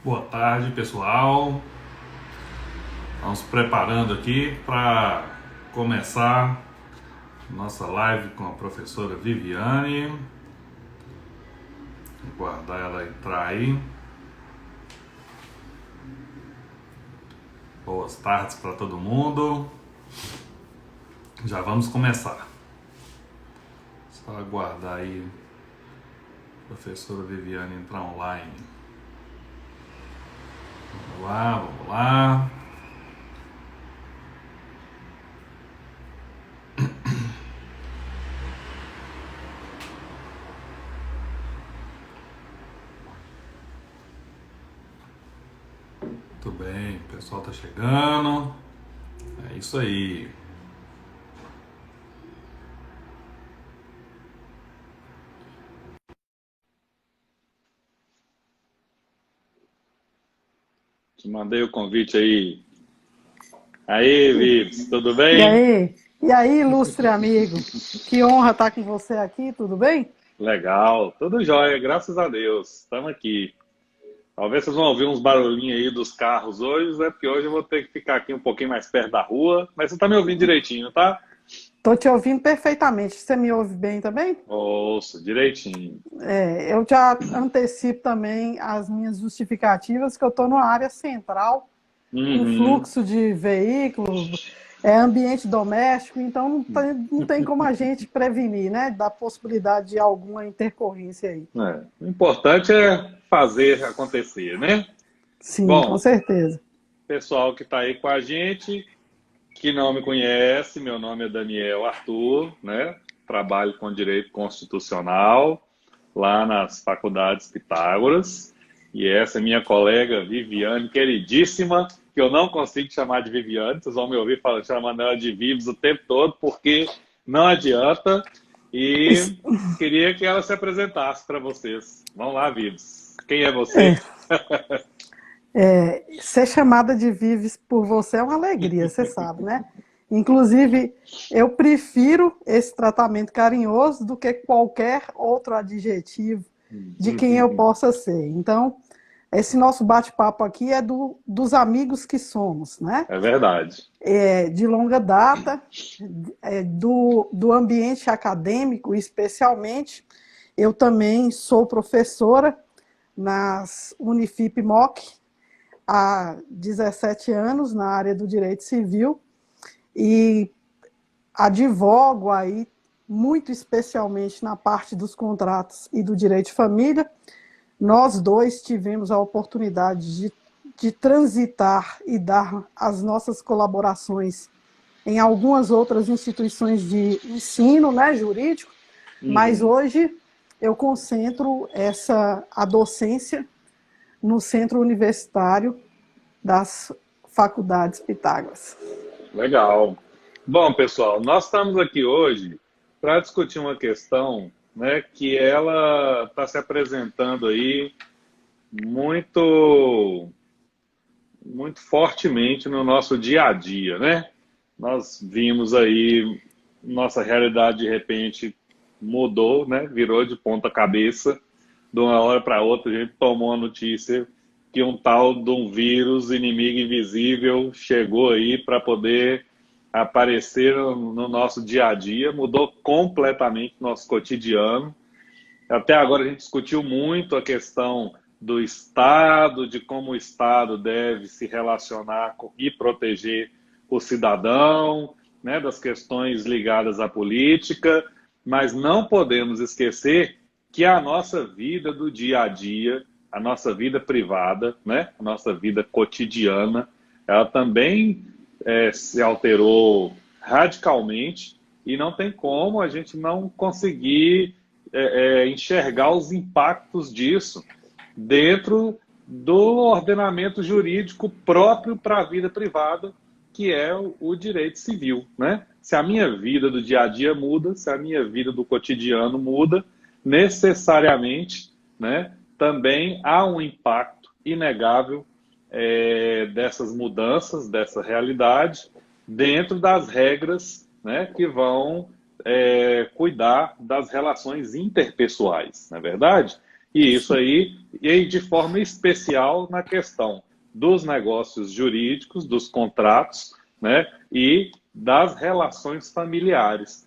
Boa tarde, pessoal. Vamos preparando aqui para começar nossa live com a professora Viviane. Vou aguardar ela entrar aí. Boas tardes para todo mundo. Já vamos começar. Só aguardar aí a professora Viviane entrar online. Vamos lá, vamos lá. Muito bem, o pessoal tá chegando. É isso aí. Te mandei o convite aí. Aí, Vives, tudo E bem? aí? E aí, ilustre amigo? Que honra estar com você aqui, tudo bem? Legal, tudo jóia, graças a Deus. Estamos aqui. Talvez vocês vão ouvir uns barulhinhos aí dos carros hoje, né? Porque hoje eu vou ter que ficar aqui um pouquinho mais perto da rua, mas você tá me ouvindo direitinho, tá? Estou te ouvindo perfeitamente. Você me ouve bem também? Ouço, direitinho. Eu já antecipo também as minhas justificativas, que eu estou numa área central, com Uhum. fluxo de veículos, ambiente doméstico, então não tem como a gente prevenir, né? Da possibilidade de alguma intercorrência aí. O importante é fazer acontecer, né? Sim, com Bom, certeza. pessoal que está aí com a gente, que não me conhece, meu nome é Daniel Arthur, né? Trabalho com direito constitucional lá nas faculdades Pitágoras. E essa é minha colega Viviane, queridíssima, que eu não consigo chamar de Viviane, vocês vão me ouvir chamando ela de Vives o tempo todo, porque não adianta. E queria que ela se apresentasse para vocês. Vamos lá, Vives. Quem é você? Ser chamada de Vives por você é uma alegria, você sabe, né? Inclusive, eu prefiro esse tratamento carinhoso do que qualquer outro adjetivo de quem eu possa ser. Então, esse nosso bate-papo aqui é dos amigos que somos, né? É verdade. De longa data, do ambiente acadêmico, especialmente. Eu também sou professora nas Unifip-MOC, há 17 anos na área do direito civil e advogo aí muito especialmente na parte dos contratos e do direito de família. Nós dois tivemos a oportunidade de transitar e dar as nossas colaborações em algumas outras instituições de ensino, né, jurídico, mas Uhum. hoje eu concentro a docência no Centro Universitário das Faculdades Pitágoras. Legal. Bom, pessoal, nós estamos aqui hoje para discutir uma questão, né, que ela está se apresentando aí muito, muito fortemente no nosso dia a dia, né? Nós vimos aí nossa realidade de repente mudou, né? Virou de ponta cabeça. De uma hora para outra a gente tomou a notícia que um tal de um vírus inimigo invisível chegou aí para poder aparecer no nosso dia a dia, mudou completamente o nosso cotidiano. Até agora a gente discutiu muito a questão do Estado, de como o Estado deve se relacionar e proteger o cidadão, né, das questões ligadas à política, mas não podemos esquecer que a nossa vida do dia a dia, a nossa vida privada, né, a nossa vida cotidiana, ela também se alterou radicalmente e não tem como a gente não conseguir enxergar os impactos disso dentro do ordenamento jurídico próprio para a vida privada, que é o direito civil, né? Se a minha vida do dia a dia muda, se a minha vida do cotidiano muda, necessariamente, né, também há um impacto inegável dessas mudanças, dessa realidade, dentro das regras, né, que vão cuidar das relações interpessoais, não é verdade? E isso aí, e de forma especial na questão dos negócios jurídicos, dos contratos, né, e das relações familiares.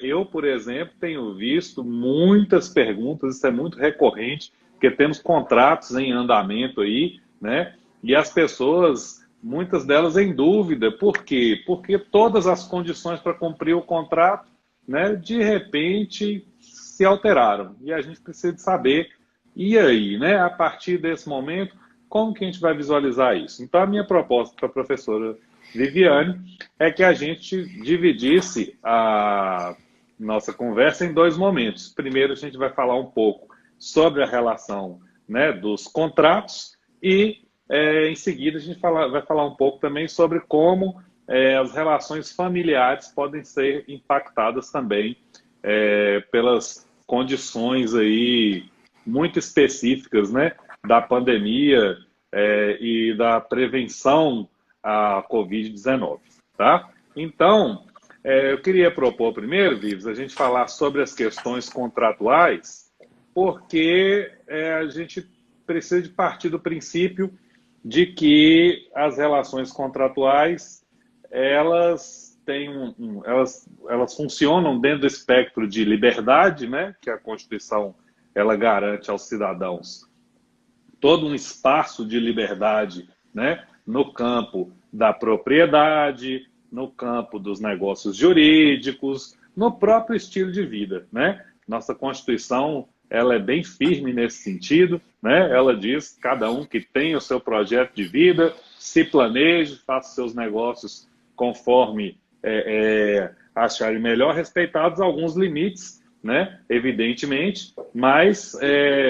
Eu, por exemplo, tenho visto muitas perguntas, isso é muito recorrente, porque temos contratos em andamento aí, né, e as pessoas, muitas delas em dúvida. Por quê? Porque todas as condições para cumprir o contrato, né, de repente se alteraram. E a gente precisa de saber, e aí, né, a partir desse momento, como que a gente vai visualizar isso? Então, a minha proposta para a professora Viviane é que a gente dividisse a nossa conversa em dois momentos. Primeiro, a gente vai falar um pouco sobre a relação, né, dos contratos e, em seguida, a gente vai falar um pouco também sobre como as relações familiares podem ser impactadas também pelas condições aí muito específicas, né, da pandemia e da prevenção à Covid-19, tá? Então, eu queria propor primeiro, Vives, a gente falar sobre as questões contratuais, porque a gente precisa de partir do princípio de que as relações contratuais, elas elas funcionam dentro do espectro de liberdade, né, que a Constituição ela garante aos cidadãos todo um espaço de liberdade, né, no campo da propriedade, no campo dos negócios jurídicos, no próprio estilo de vida, né? Nossa Constituição ela é bem firme nesse sentido, né? Ela diz que cada um que tem o seu projeto de vida, se planeje, faça seus negócios conforme acharem melhor, respeitados alguns limites, né? Evidentemente, mas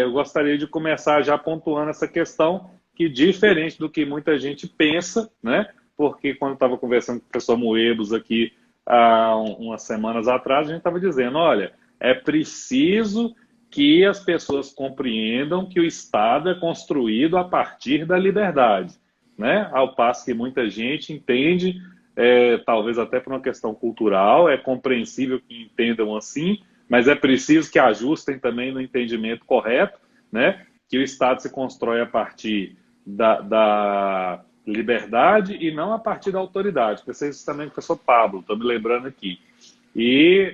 eu gostaria de começar já pontuando essa questão que, diferente do que muita gente pensa, né? Porque quando eu estava conversando com o professor Moebos aqui há umas semanas atrás, a gente estava dizendo, olha, é preciso que as pessoas compreendam que o Estado é construído a partir da liberdade, né? Ao passo que muita gente entende, talvez até por uma questão cultural, é compreensível que entendam assim, mas é preciso que ajustem também no entendimento correto, né? Que o Estado se constrói a partir da liberdade e não a partir da autoridade. Pensei isso também com o professor Pablo, estou me lembrando aqui. E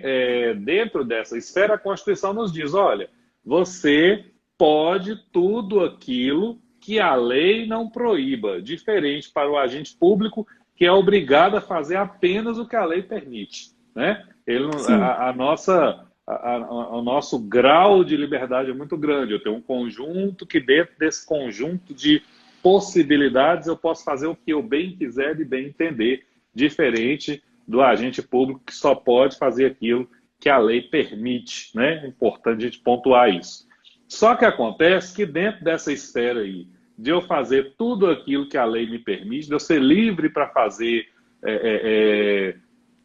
dentro dessa esfera, a Constituição nos diz, olha, você pode tudo aquilo que a lei não proíba, diferente para o agente público, que é obrigado a fazer apenas o que a lei permite, né? O nosso grau de liberdade é muito grande. Eu tenho um conjunto que, dentro desse conjunto de possibilidades, eu posso fazer o que eu bem quiser e bem entender, diferente do agente público que só pode fazer aquilo que a lei permite, né? É importante a gente pontuar isso. Só que acontece que dentro dessa esfera aí, de eu fazer tudo aquilo que a lei me permite, de eu ser livre para fazer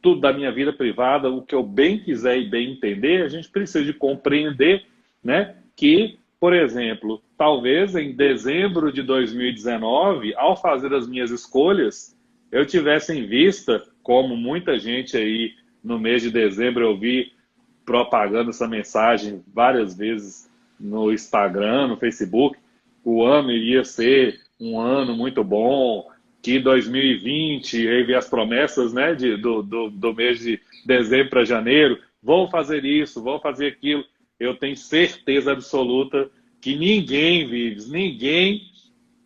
tudo da minha vida privada, o que eu bem quiser e bem entender, a gente precisa de compreender, né, que, por exemplo, talvez em dezembro de 2019, ao fazer as minhas escolhas, eu tivesse em vista, como muita gente aí no mês de dezembro eu vi propagando essa mensagem várias vezes no Instagram, no Facebook, o ano iria ser um ano muito bom, que 2020, aí vi as promessas, né, do mês de dezembro para janeiro, vou fazer isso, vou fazer aquilo. Eu tenho certeza absoluta que ninguém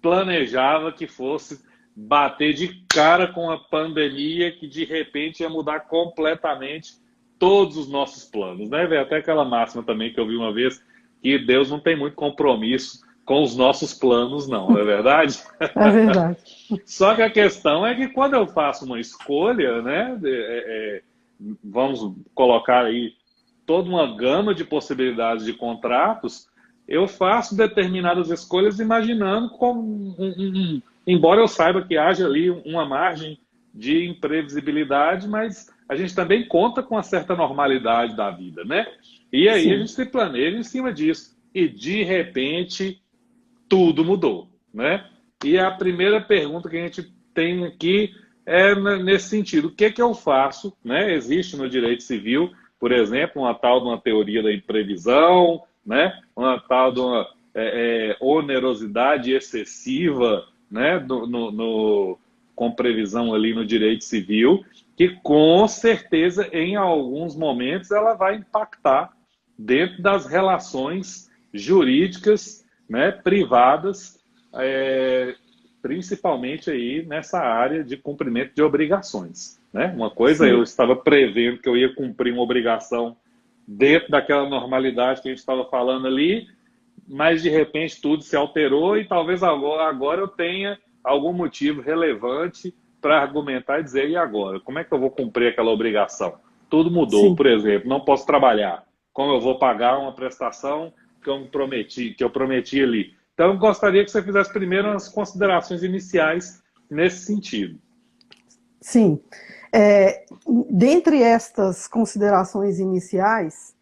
planejava que fosse bater de cara com a pandemia, que de repente ia mudar completamente todos os nossos planos, né? Veio até aquela máxima também que eu vi uma vez, que Deus não tem muito compromisso com os nossos planos, não é verdade? É verdade. Só que a questão é que quando eu faço uma escolha, né, vamos colocar aí toda uma gama de possibilidades de contratos, eu faço determinadas escolhas imaginando como embora eu saiba que haja ali uma margem de imprevisibilidade, mas a gente também conta com uma certa normalidade da vida, né? E aí a gente se planeja em cima disso. E de repente tudo mudou, né? E a primeira pergunta que a gente tem aqui é nesse sentido: o que é que eu faço, né? Existe no direito civil, por exemplo, uma teoria da imprevisão, né? Uma tal de uma onerosidade excessiva, né? Com previsão ali no direito civil, que com certeza em alguns momentos ela vai impactar dentro das relações jurídicas, né, privadas, principalmente aí nessa área de cumprimento de obrigações, né? Uma coisa, eu estava prevendo que eu ia cumprir uma obrigação dentro daquela normalidade que a gente estava falando ali, mas de repente tudo se alterou e talvez agora eu tenha algum motivo relevante para argumentar e dizer, e agora? Como é que eu vou cumprir aquela obrigação? Tudo mudou, Sim. por exemplo, não posso trabalhar. Como eu vou pagar uma prestação que eu prometi ali? Então, eu gostaria que você fizesse primeiro as considerações iniciais nesse sentido. Sim. Dentre estas considerações iniciais,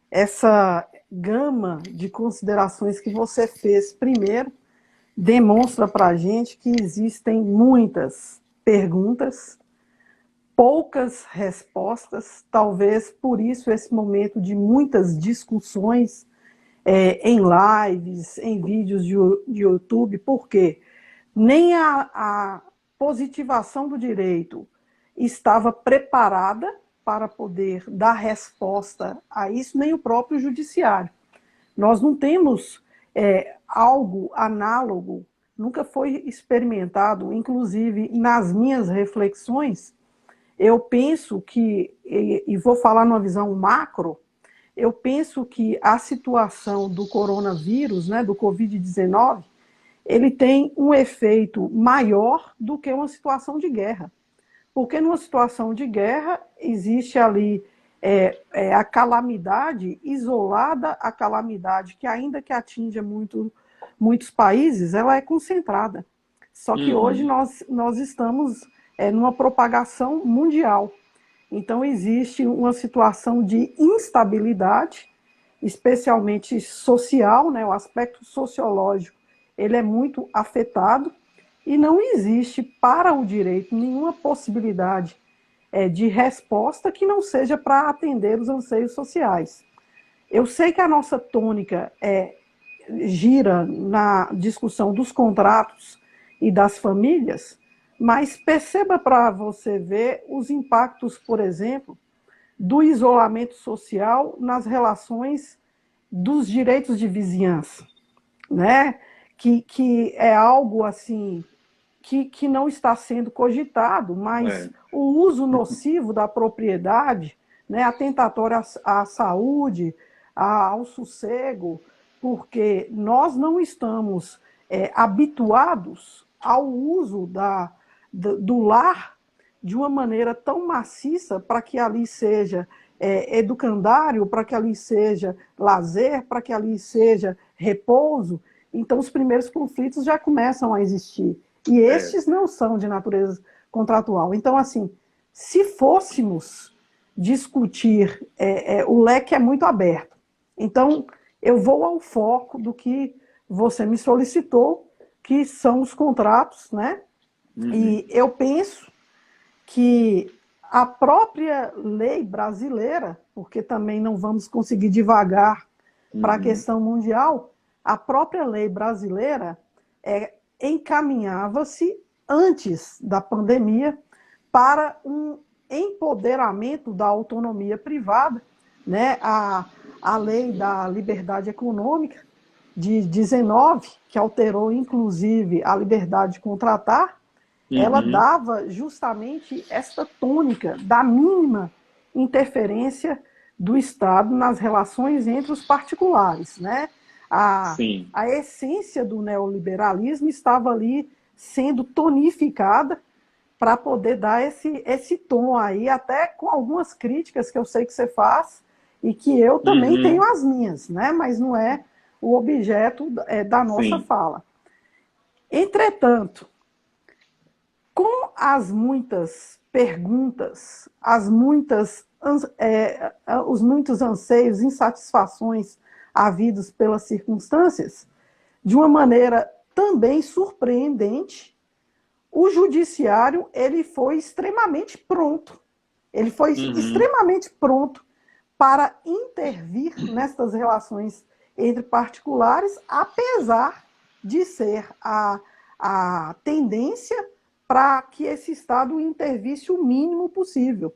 essa gama de considerações que você fez primeiro demonstra para a gente que existem muitas perguntas, poucas respostas, talvez por isso esse momento de muitas discussões em lives, em vídeos de YouTube, porque nem a positivação do direito estava preparada para poder dar resposta a isso, nem o próprio judiciário. Nós não temos algo análogo, nunca foi experimentado, inclusive nas minhas reflexões, eu penso que, e vou falar numa visão macro, eu penso que a situação do coronavírus, né, do Covid-19, ele tem um efeito maior do que uma situação de guerra. Porque numa situação de guerra existe ali a calamidade isolada, a calamidade que ainda que atinja muitos países, ela é concentrada. Só que hoje nós estamos numa propagação mundial. Então existe uma situação de instabilidade, especialmente social, né? O aspecto sociológico ele é muito afetado, e não existe para o direito nenhuma possibilidade de resposta que não seja para atender os anseios sociais. Eu sei que a nossa tônica gira na discussão dos contratos e das famílias, mas perceba para você ver os impactos, por exemplo, do isolamento social nas relações dos direitos de vizinhança, né? Que é algo assim que não está sendo cogitado, mas o uso nocivo da propriedade, né, atentatório à saúde, ao sossego, porque nós não estamos habituados ao uso do lar de uma maneira tão maciça para que ali seja educandário, para que ali seja lazer, para que ali seja repouso. Então, os primeiros conflitos já começam a existir. E estes não são de natureza contratual. Então, assim, se fôssemos discutir, o leque é muito aberto. Então, eu vou ao foco do que você me solicitou, que são os contratos, né? E eu penso que a própria lei brasileira, porque também não vamos conseguir divagar para a questão mundial, a própria lei brasileira encaminhava-se, antes da pandemia, para um empoderamento da autonomia privada, né? A lei da liberdade econômica de 19, que alterou inclusive a liberdade de contratar, ela dava justamente esta tônica da mínima interferência do Estado nas relações entre os particulares, né? A essência do neoliberalismo estava ali sendo tonificada para poder dar esse tom aí, até com algumas críticas que eu sei que você faz e que eu também tenho as minhas, né? Mas não é o objeto da nossa fala. Entretanto, com as muitas perguntas, os muitos anseios, insatisfações havidos pelas circunstâncias, de uma maneira também surpreendente, o judiciário ele foi extremamente pronto. Ele foi extremamente pronto para intervir nestas relações entre particulares, apesar de ser a tendência para que esse Estado intervisse o mínimo possível.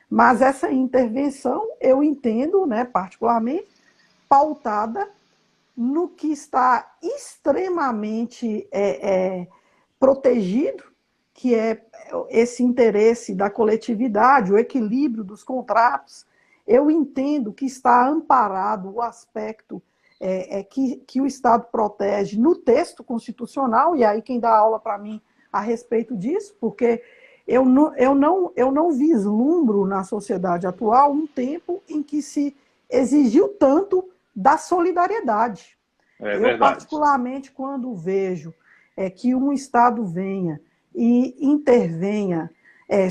Mas essa intervenção, eu entendo, né, particularmente, pautada no que está extremamente protegido, que é esse interesse da coletividade, o equilíbrio dos contratos. Eu entendo que está amparado o aspecto que o Estado protege no texto constitucional, e aí quem dá aula para mim a respeito disso, porque eu não vislumbro na sociedade atual um tempo em que se exigiu tanto da solidariedade. Eu, particularmente, quando vejo que um Estado venha e intervenha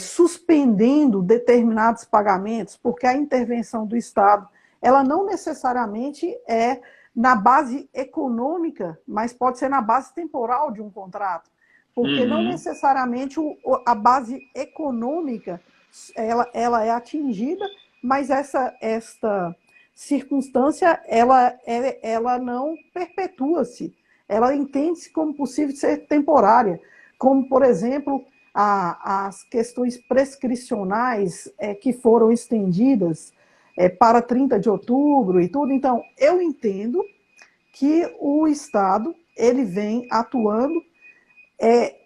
suspendendo determinados pagamentos, porque a intervenção do Estado ela não necessariamente é na base econômica, mas pode ser na base temporal de um contrato, porque não necessariamente a base econômica ela é atingida, mas esta circunstância ela não perpetua-se, ela entende-se como possível ser temporária, como, por exemplo, as questões prescricionais que foram estendidas para 30 de outubro e tudo. Então, eu entendo que o Estado ele vem atuando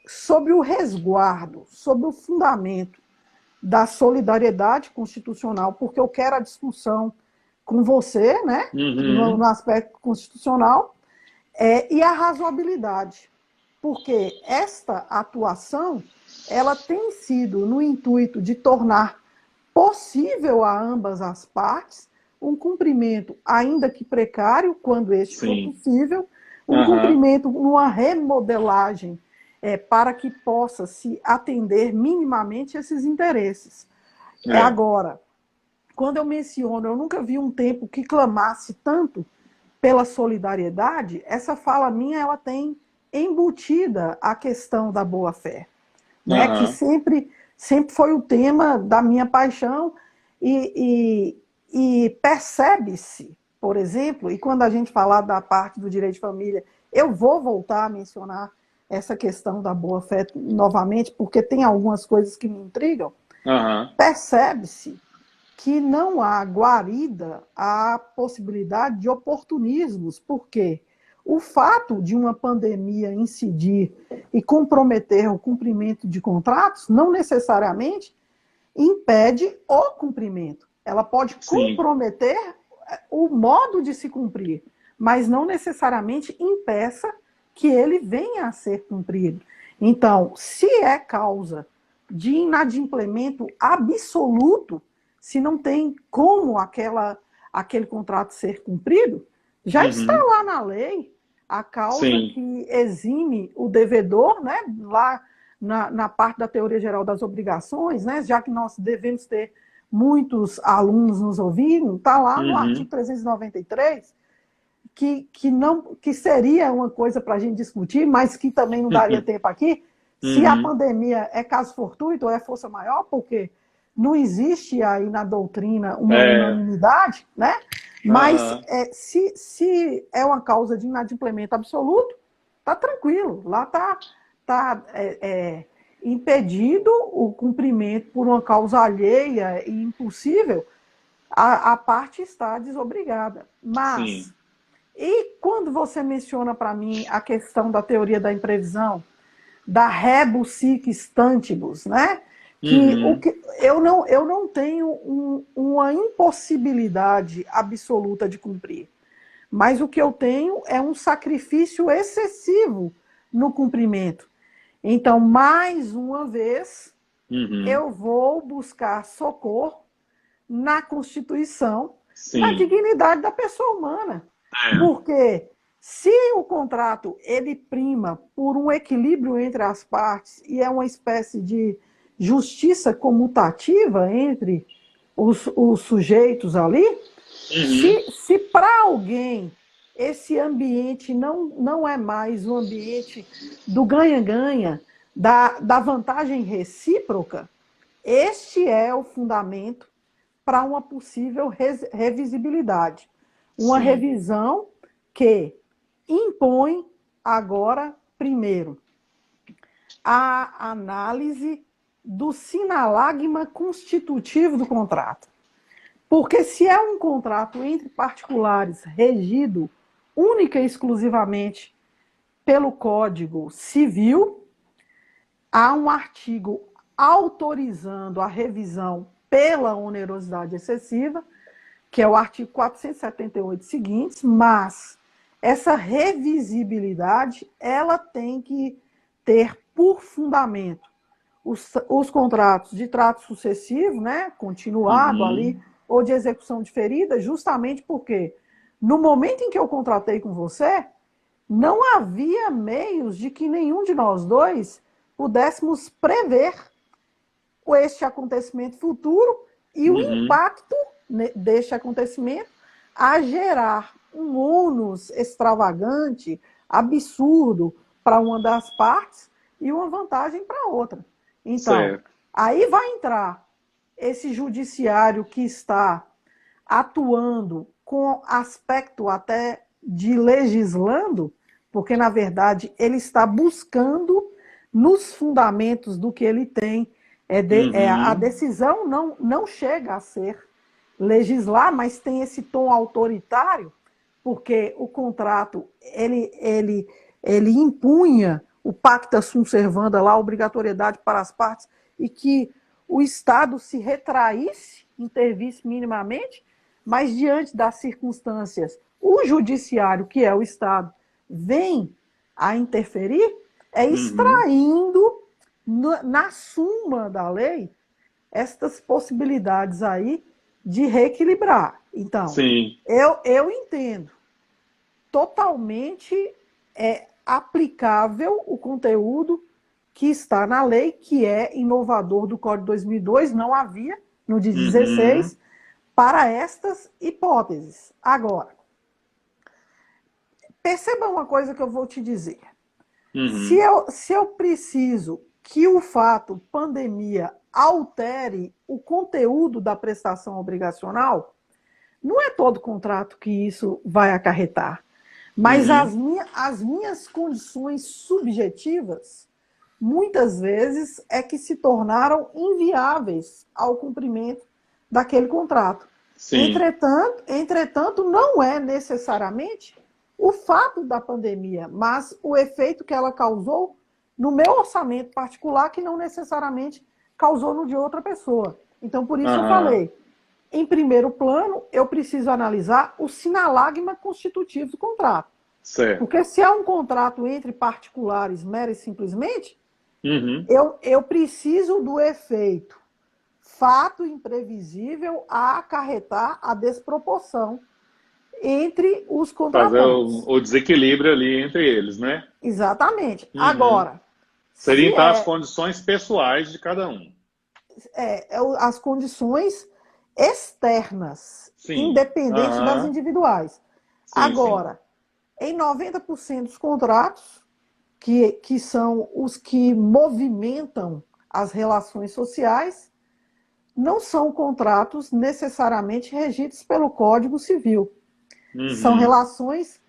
sobre o resguardo, sobre o fundamento da solidariedade constitucional, porque eu quero a discussão com você, né, no aspecto constitucional, e a razoabilidade, porque esta atuação ela tem sido no intuito de tornar possível a ambas as partes um cumprimento, ainda que precário, quando este for possível, um cumprimento numa remodelagem para que possa se atender minimamente esses interesses. Agora, quando eu menciono, eu nunca vi um tempo que clamasse tanto pela solidariedade, essa fala minha ela tem embutida a questão da boa-fé, né? Que sempre foi o tema da minha paixão e percebe-se, por exemplo, e quando a gente falar da parte do direito de família, eu vou voltar a mencionar essa questão da boa-fé novamente, porque tem algumas coisas que me intrigam. Percebe-se que não há guarida à possibilidade de oportunismos, porque o fato de uma pandemia incidir e comprometer o cumprimento de contratos não necessariamente impede o cumprimento. Ela pode comprometer o modo de se cumprir, mas não necessariamente impeça que ele venha a ser cumprido. Então, se é causa de inadimplemento absoluto, se não tem como aquele contrato ser cumprido, já está lá na lei a causa que exime o devedor, né, lá na parte da teoria geral das obrigações, né, já que nós devemos ter muitos alunos nos ouvindo, está lá no artigo 393, que seria uma coisa para a gente discutir, mas que também não daria tempo aqui, se a pandemia é caso fortuito ou é força maior, porque não existe aí na doutrina uma unanimidade, né? Mas se é uma causa de inadimplemento absoluto, está tranquilo, lá está impedido o cumprimento por uma causa alheia e impossível, a parte está desobrigada. Mas, e quando você menciona para mim a questão da teoria da imprevisão, da rebus sic stantibus, né? Eu não tenho uma impossibilidade absoluta de cumprir, mas o que eu tenho é um sacrifício excessivo no cumprimento. Então, mais uma vez, eu vou buscar socorro na Constituição, na dignidade da pessoa humana. Porque se o contrato ele prima por um equilíbrio entre as partes e é uma espécie de justiça comutativa entre os sujeitos ali, se para alguém esse ambiente não é mais um ambiente do ganha-ganha, da vantagem recíproca, este é o fundamento para uma possível revisibilidade. Uma revisão que impõe agora, primeiro, a análise do sinalagma constitutivo do contrato. Porque se é um contrato entre particulares regido única e exclusivamente pelo Código Civil, há um artigo autorizando a revisão pela onerosidade excessiva, que é o artigo 478 seguintes, mas essa revisibilidade ela tem que ter por fundamento os contratos de trato sucessivo, né, continuado ali, ou de execução diferida, justamente porque no momento em que eu contratei com você, não havia meios de que nenhum de nós dois pudéssemos prever este acontecimento futuro e o impacto deste acontecimento a gerar um ônus extravagante, absurdo para uma das partes e uma vantagem para a outra. Então, aí vai entrar esse judiciário que está atuando com aspecto até de legislando, porque, na verdade, ele está buscando nos fundamentos do que ele tem. A decisão não chega a ser legislar, mas tem esse tom autoritário, porque o contrato ele impunha o pacta sunt servanda, lá, a obrigatoriedade para as partes, e que o Estado se retraísse, intervisse minimamente, mas diante das circunstâncias, o judiciário, que é o Estado, vem a interferir, extraindo na suma da lei estas possibilidades aí de reequilibrar. Então, eu entendo totalmente aplicável o conteúdo que está na lei, que é inovador do Código 2002, não havia no de 16, para estas hipóteses. Agora, perceba uma coisa que eu vou te dizer. Se eu preciso que o fato pandemia altere o conteúdo da prestação obrigacional, não é todo contrato que isso vai acarretar. Mas as minhas condições subjetivas, muitas vezes, é que se tornaram inviáveis ao cumprimento daquele contrato. Entretanto, não é necessariamente o fato da pandemia, mas o efeito que ela causou no meu orçamento particular, que não necessariamente causou no de outra pessoa. Então, por isso eu falei, em primeiro plano, eu preciso analisar o sinalagma constitutivo do contrato. Porque se é um contrato entre particulares, mera e simplesmente, eu preciso do efeito fato imprevisível a acarretar a desproporção entre os contratantes. Fazer o desequilíbrio ali entre eles, né? Exatamente. Agora... Seriam então as condições pessoais de cada um. As condições externas, independentes das individuais. Agora, em 90% dos contratos, que são os que movimentam as relações sociais, não são contratos necessariamente regidos pelo Código Civil. São relações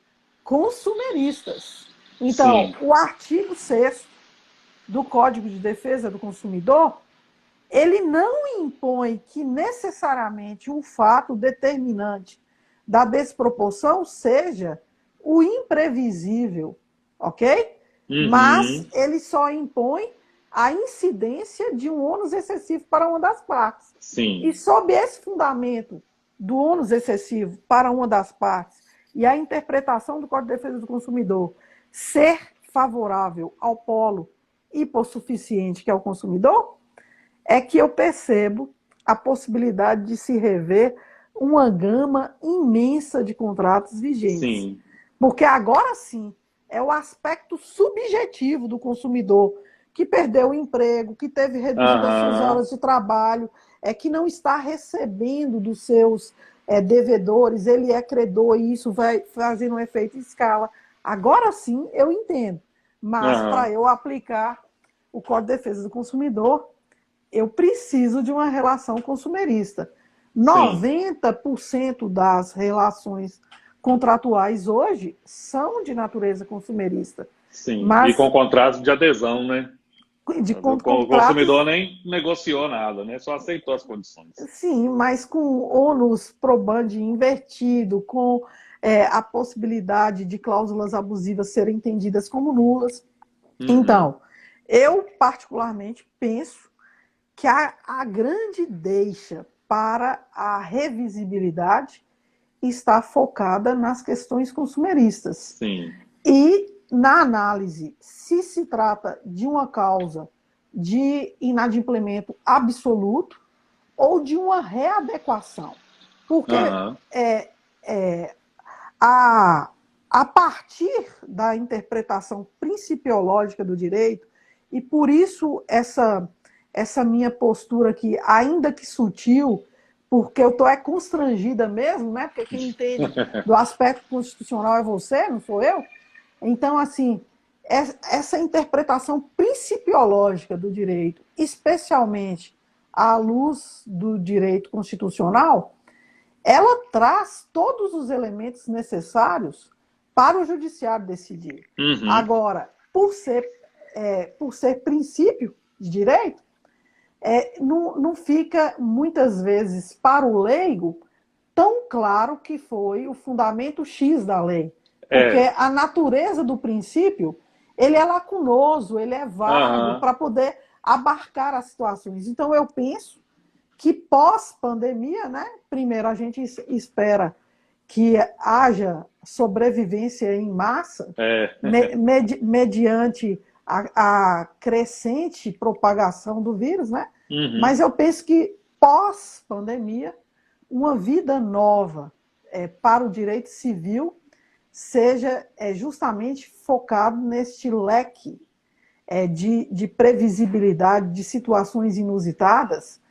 consumeristas. Então, o artigo 6º do Código de Defesa do Consumidor, ele não impõe que necessariamente um fato determinante da desproporção seja o imprevisível, ok? Mas ele só impõe a incidência de um ônus excessivo para uma das partes. E sob esse fundamento do ônus excessivo para uma das partes e a interpretação do Código de Defesa do Consumidor ser favorável ao polo hipossuficiente, que é o consumidor, é que eu percebo a possibilidade de se rever uma gama imensa de contratos vigentes. Porque agora sim, é o aspecto subjetivo do consumidor que perdeu o emprego, que teve reduzido as suas horas de trabalho, que não está recebendo dos seus devedores, ele é credor e isso vai fazendo um efeito em escala. Agora sim, eu entendo. Mas para eu aplicar o Código de Defesa do Consumidor, eu preciso de uma relação consumerista. 90% das relações contratuais hoje são de natureza consumerista. Sim, Mas e com contrato de adesão, né? de O contratos, consumidor nem negociou nada, né? Só aceitou as condições. sim, mas com ônus probandi invertido, com a possibilidade de cláusulas abusivas serem entendidas como nulas. Então, eu particularmente penso que a grande deixa para a revisibilidade está focada nas questões consumeristas. Sim. E na análise, se trata de uma causa de inadimplemento absoluto ou de uma readequação. Porque a partir da interpretação principiológica do direito, e por isso essa minha postura aqui, ainda que sutil, porque eu estou constrangida mesmo, né? Porque quem entende do aspecto constitucional é você, não sou eu. Então, assim, essa interpretação principiológica do direito, especialmente à luz do direito constitucional, ela traz todos os elementos necessários para o judiciário decidir. Agora, por ser princípio de direito, não fica, muitas vezes, para o leigo, tão claro que foi o fundamento X da lei. Porque a natureza do princípio, ele é lacunoso, ele é vago para poder abarcar as situações. Então, eu penso que pós-pandemia, né, primeiro a gente espera que haja sobrevivência em massa, mediante a crescente propagação do vírus, né? Mas eu penso que pós-pandemia, uma vida nova para o direito civil seja justamente focado neste leque de previsibilidade de situações inusitadas,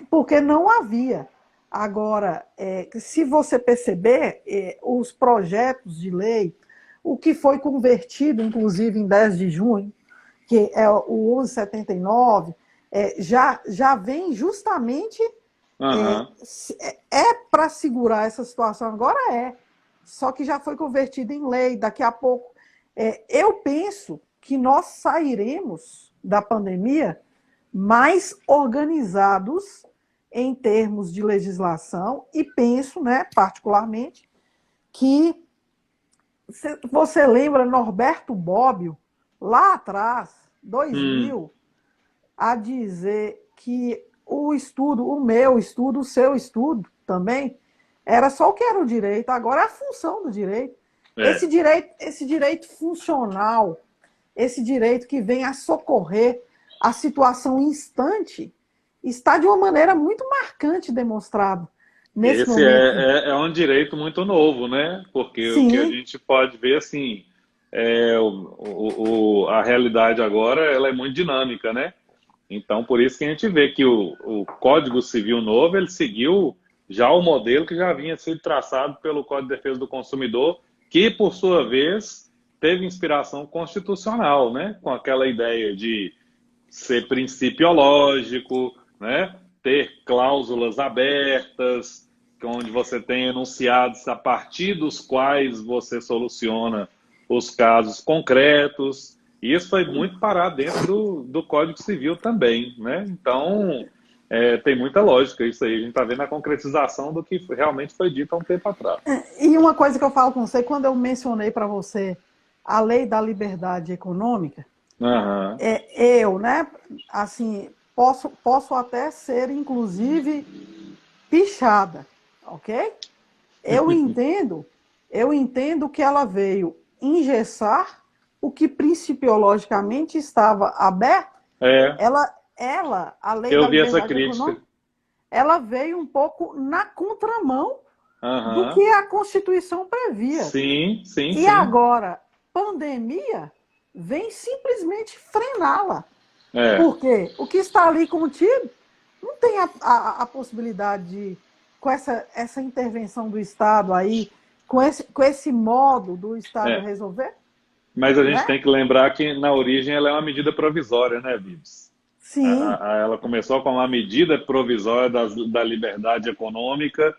porque não havia. Agora, se você perceber, os projetos de lei, o que foi convertido, inclusive, em 10 de junho, que é o 1179, já vem justamente para segurar essa situação. Agora só que já foi convertido em lei. Daqui a pouco, eu penso que nós sairemos da pandemia mais organizados em termos de legislação e penso, né, particularmente, que você lembra Norberto Bobbio, lá atrás, 2000, a dizer que o meu estudo, o seu estudo também, era só o que era o direito, agora é a função do direito. Esse direito funcional, esse direito que vem a socorrer a situação instante, está de uma maneira muito marcante demonstrado nesse momento. Esse é um direito muito novo, né? Porque o que a gente pode ver, assim, a realidade agora ela é muito dinâmica, né? Então, por isso que a gente vê que o Código Civil novo, ele seguiu já o modelo que já vinha sido traçado pelo Código de Defesa do Consumidor, que, por sua vez, teve inspiração constitucional, né? Com aquela ideia de ser principiológico, né? Ter cláusulas abertas, onde você tem enunciados a partir dos quais você soluciona os casos concretos. E isso foi muito parado dentro do Código Civil também, né? Então, tem muita lógica isso aí. A gente está vendo a concretização do que realmente foi dito há um tempo atrás. E uma coisa que eu falo com você, quando eu mencionei para você a lei da liberdade econômica, eu, né, assim, posso até ser, inclusive, pichada, ok? Eu entendo que ela veio engessar o que principiologicamente estava aberto. A lei da liberdade econômica, ela veio um pouco na contramão do que a Constituição previa. Sim. E agora, pandemia vem simplesmente frená-la. Porque o que está ali contido não tem a possibilidade de, com essa intervenção do Estado aí, com esse modo do Estado resolver. Mas a gente tem que lembrar que, na origem, ela é uma medida provisória, né, Vives? Sim. Ela começou com uma medida provisória da liberdade econômica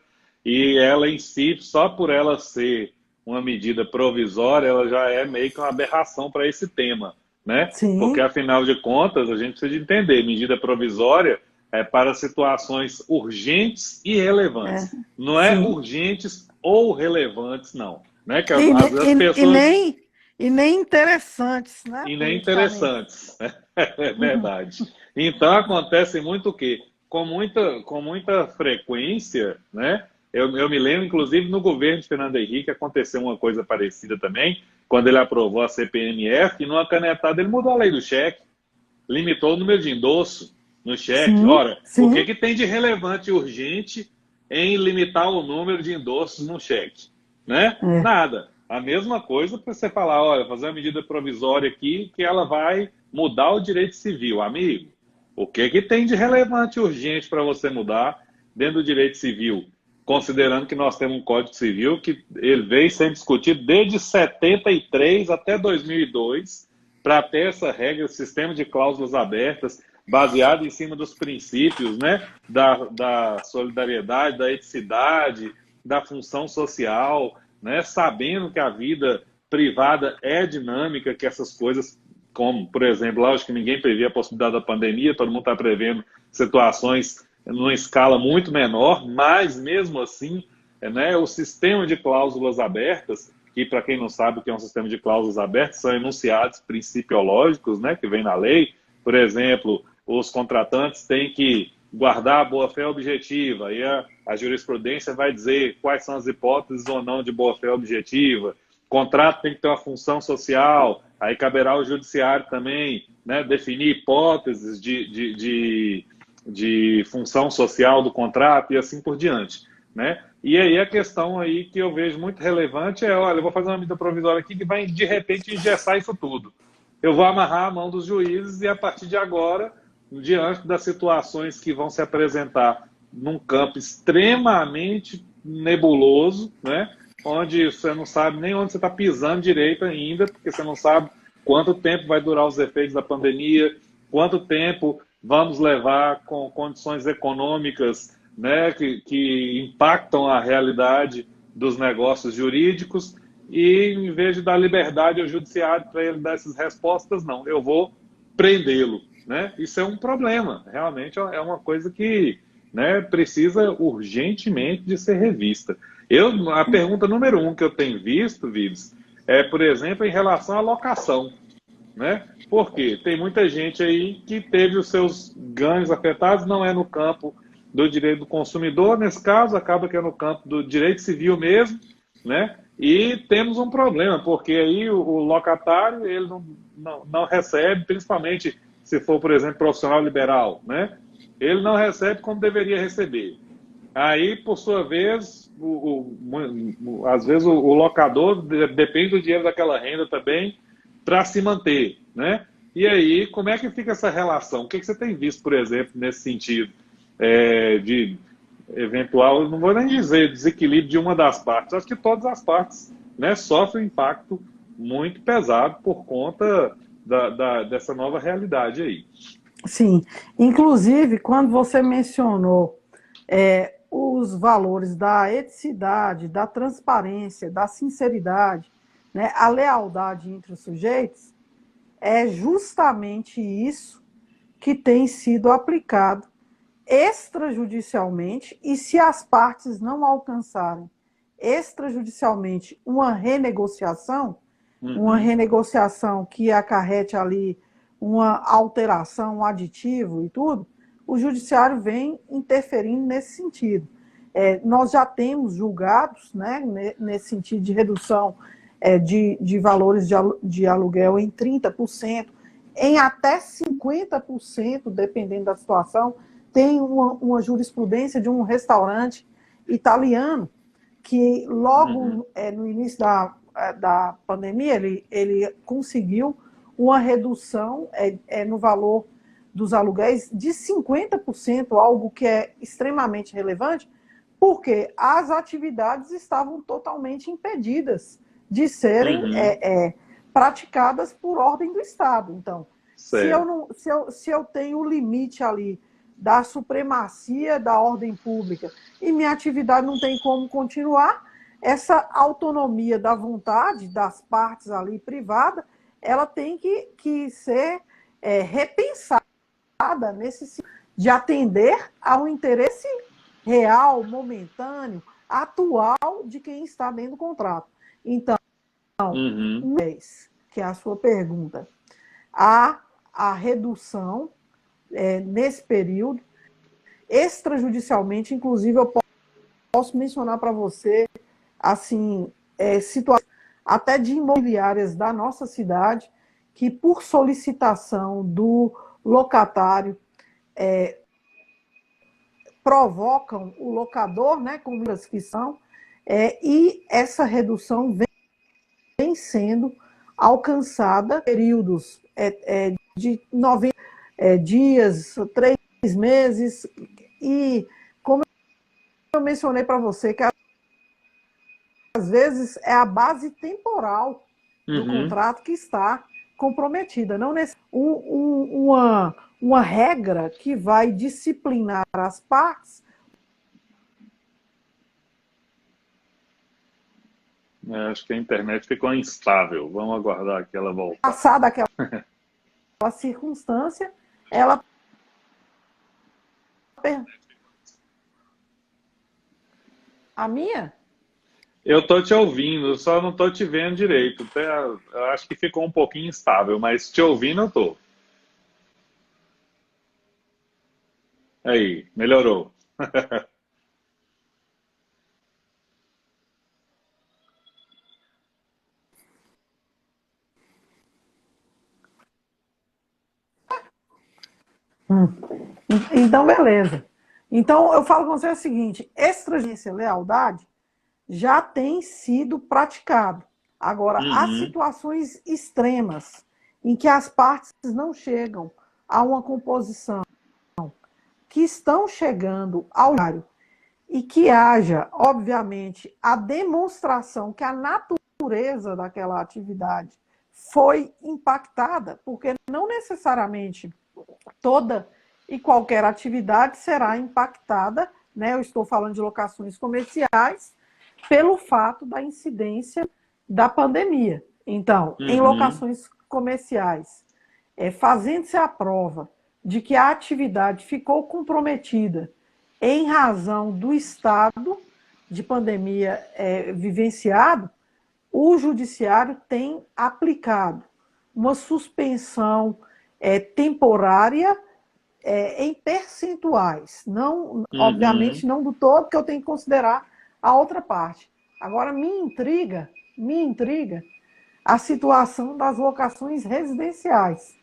e ela em si, só por ela ser uma medida provisória, ela já é meio que uma aberração para esse tema, né? Porque, Sim, afinal de contas, a gente precisa entender, medida provisória é para situações urgentes e é, relevantes. Não é sim. urgentes ou relevantes, não. Né? Que E, às ne- vezes as e pessoas... nem, e nem interessantes, né, E nem politicamente. interessantes. É verdade. Então acontece muito o quê? Com muita frequência, né? Eu me lembro, inclusive, no governo de Fernando Henrique aconteceu uma coisa parecida também, quando ele aprovou a CPMF, e numa canetada ele mudou a lei do cheque, limitou o número de endosso no cheque. Sim, Ora, o que, sim, que tem de relevante e urgente em limitar o número de endossos no cheque? Né? é, Nada. A mesma coisa para você falar, olha, fazer uma medida provisória aqui que ela vai mudar o direito civil. Amigo, o que, que tem de relevante e urgente para você mudar dentro do direito civil? Considerando que nós temos um Código Civil que ele veio sendo discutido desde 73 até 2002 para ter essa regra, sistema de cláusulas abertas, baseado em cima dos princípios, né, da solidariedade, da eticidade, da função social, né, sabendo que a vida privada é dinâmica, que essas coisas, como, por exemplo, lógico que ninguém previa a possibilidade da pandemia, todo mundo está prevendo situações numa escala muito menor, mas mesmo assim, né, o sistema de cláusulas abertas, que para quem não sabe o que é um sistema de cláusulas abertas, são enunciados principiológicos, né, que vem na lei. Por exemplo, os contratantes têm que guardar a boa-fé objetiva, e a jurisprudência vai dizer quais são as hipóteses ou não de boa-fé objetiva. O contrato tem que ter uma função social, aí caberá ao judiciário também, né, definir hipóteses de função social do contrato e assim por diante, né? E aí a questão aí que eu vejo muito relevante é, olha, eu vou fazer uma medida provisória aqui que vai, de repente, engessar isso tudo. Eu vou amarrar a mão dos juízes e, a partir de agora, diante das situações que vão se apresentar num campo extremamente nebuloso, né? Onde você não sabe nem onde você está pisando direito ainda, porque você não sabe quanto tempo vai durar os efeitos da pandemia, quanto tempo vamos levar com condições econômicas, né, que impactam a realidade dos negócios jurídicos, e em vez de dar liberdade ao judiciário para ele dar essas respostas, não, eu vou prendê-lo. Né? Isso é um problema, realmente é uma coisa que, né, precisa urgentemente de ser revista. A pergunta número 1 que eu tenho visto, Vives, é, por exemplo, em relação à locação. Né? Porque tem muita gente aí que teve os seus ganhos afetados, não é no campo do direito do consumidor, nesse caso, acaba que é no campo do direito civil mesmo, né? E temos um problema, porque aí o locatário ele não recebe, principalmente se for, por exemplo, profissional liberal, né? Ele não recebe como deveria receber. Aí, por sua vez, às vezes o locador depende do dinheiro daquela renda também para se manter, né? E aí, como é que fica essa relação? O que você tem visto, por exemplo, nesse sentido de eventual, não vou nem dizer desequilíbrio de uma das partes, acho que todas as partes, né, sofrem um impacto muito pesado por conta dessa nova realidade aí. sim. Inclusive, quando você mencionou os valores da eticidade, da transparência, da sinceridade, né, a lealdade entre os sujeitos, é justamente isso que tem sido aplicado extrajudicialmente, e se as partes não alcançarem extrajudicialmente uma renegociação que acarrete ali uma alteração, um aditivo e tudo, o judiciário vem interferindo nesse sentido. Nós já temos julgados, né, nesse sentido de redução de valores de aluguel em 30%, em até 50%, dependendo da situação. Tem uma jurisprudência de um restaurante italiano que logo no início da pandemia ele conseguiu uma redução no valor dos aluguéis de 50%, algo que é extremamente relevante, porque as atividades estavam totalmente impedidas de serem praticadas por ordem do Estado. Então, se eu, Certo. não, se eu tenho o limite ali da supremacia da ordem pública e minha atividade não tem como continuar, essa autonomia da vontade das partes ali privada, ela tem que ser repensada nesse sentido de atender ao interesse real, momentâneo, atual de quem está dentro do contrato. Então, que é a sua pergunta, a redução nesse período, extrajudicialmente, inclusive eu posso mencionar para você assim, situações até de imobiliárias da nossa cidade que, por solicitação do locatário, provocam o locador, né, com que são, e essa redução vem sendo alcançada períodos de 90 dias, 3 meses, e como eu mencionei para você, que às vezes é a base temporal do contrato que está comprometida, não uma regra que vai disciplinar as partes. Acho que a internet ficou instável. Vamos aguardar que ela volte. Passada aquela circunstância, ela... A minha? Eu estou te ouvindo, só não estou te vendo direito. Eu acho que ficou um pouquinho instável, mas te ouvindo eu estou. Aí, melhorou. Então, beleza. Então, eu falo com você o seguinte, extrajudicial lealdade já tem sido praticado. Agora, há situações extremas em que as partes não chegam a uma composição, que estão chegando ao horário e que haja, obviamente, a demonstração que a natureza daquela atividade foi impactada, porque não necessariamente toda e qualquer atividade será impactada, né? Eu estou falando de locações comerciais, pelo fato da incidência da pandemia. Então, em locações comerciais, fazendo-se a prova de que a atividade ficou comprometida em razão do estado de pandemia vivenciado, o judiciário tem aplicado uma suspensão temporária em percentuais, não, obviamente não do todo, porque eu tenho que considerar a outra parte. Agora, me intriga a situação das locações residenciais,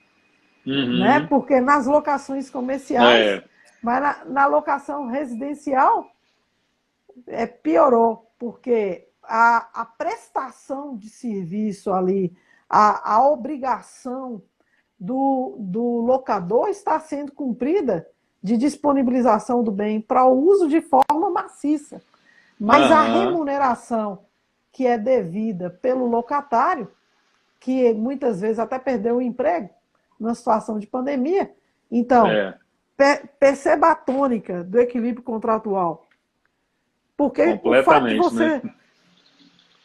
né? Porque nas locações comerciais, mas na locação residencial, piorou, porque a prestação de serviço ali, a obrigação do locador está sendo cumprida de disponibilização do bem para o uso de forma maciça. Mas a remuneração que é devida pelo locatário, que muitas vezes até perdeu o emprego numa situação de pandemia, então, perceba a tônica do equilíbrio contratual. Porque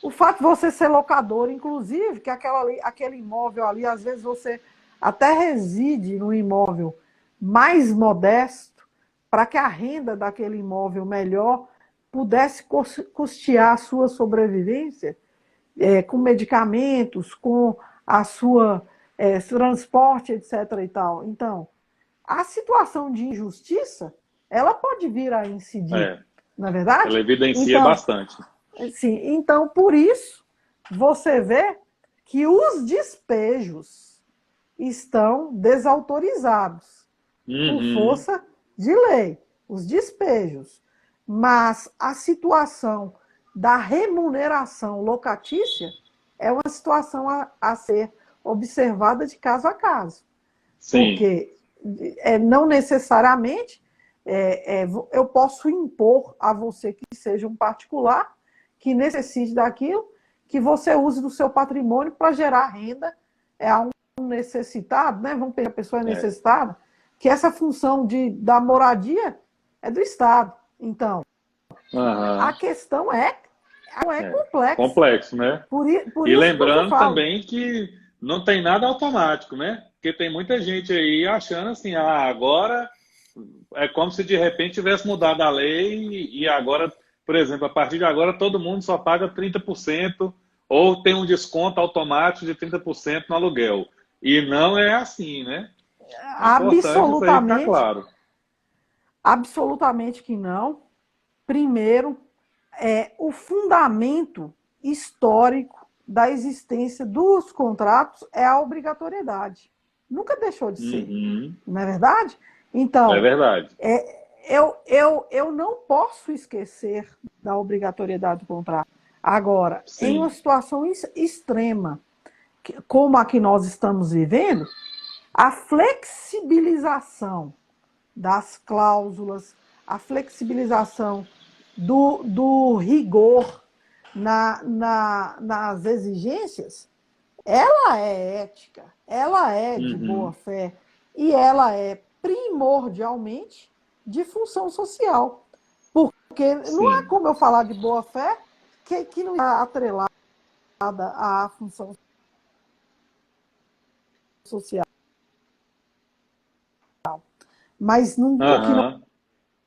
o fato de você ser locador, inclusive, que aquele imóvel ali, às vezes você até reside no imóvel mais modesto, para que a renda daquele imóvel melhor pudesse custear a sua sobrevivência com medicamentos, com a sua transporte, etc. e tal. Então, a situação de injustiça, ela pode vir a incidir, na verdade? Ela evidencia bastante. Sim, então, por isso, você vê que os despejos estão desautorizados por força de lei, os despejos. Mas a situação da remuneração locatícia é uma situação a ser observada de caso a caso. Sim. Porque não necessariamente eu posso impor a você que seja um particular, que necessite daquilo, que você use do seu patrimônio para gerar renda a um necessitado, né? Vamos pegar a pessoa necessitada, que essa função da moradia é do Estado. Então, a questão não é complexa. Complexo, né? Por E isso que eu lembrando falo. também que não tem nada automático, né? Porque tem muita gente aí achando assim, agora é como se de repente tivesse mudado a lei e agora, por exemplo, a partir de agora todo mundo só paga 30% ou tem um desconto automático de 30% no aluguel. E não é assim, né? É importante isso aí ficar claro. Absolutamente que não. Primeiro, o fundamento histórico da existência dos contratos é a obrigatoriedade. Nunca deixou de ser, não é verdade? Então, é verdade. Eu não posso esquecer da obrigatoriedade do contrato. Agora, Sim. em uma situação extrema, como a que nós estamos vivendo, a flexibilização das cláusulas, a flexibilização do rigor nas exigências, ela é ética, ela é de boa fé e ela é primordialmente de função social. Porque não há como eu falar de boa fé que não está atrelada à função social. Mas o que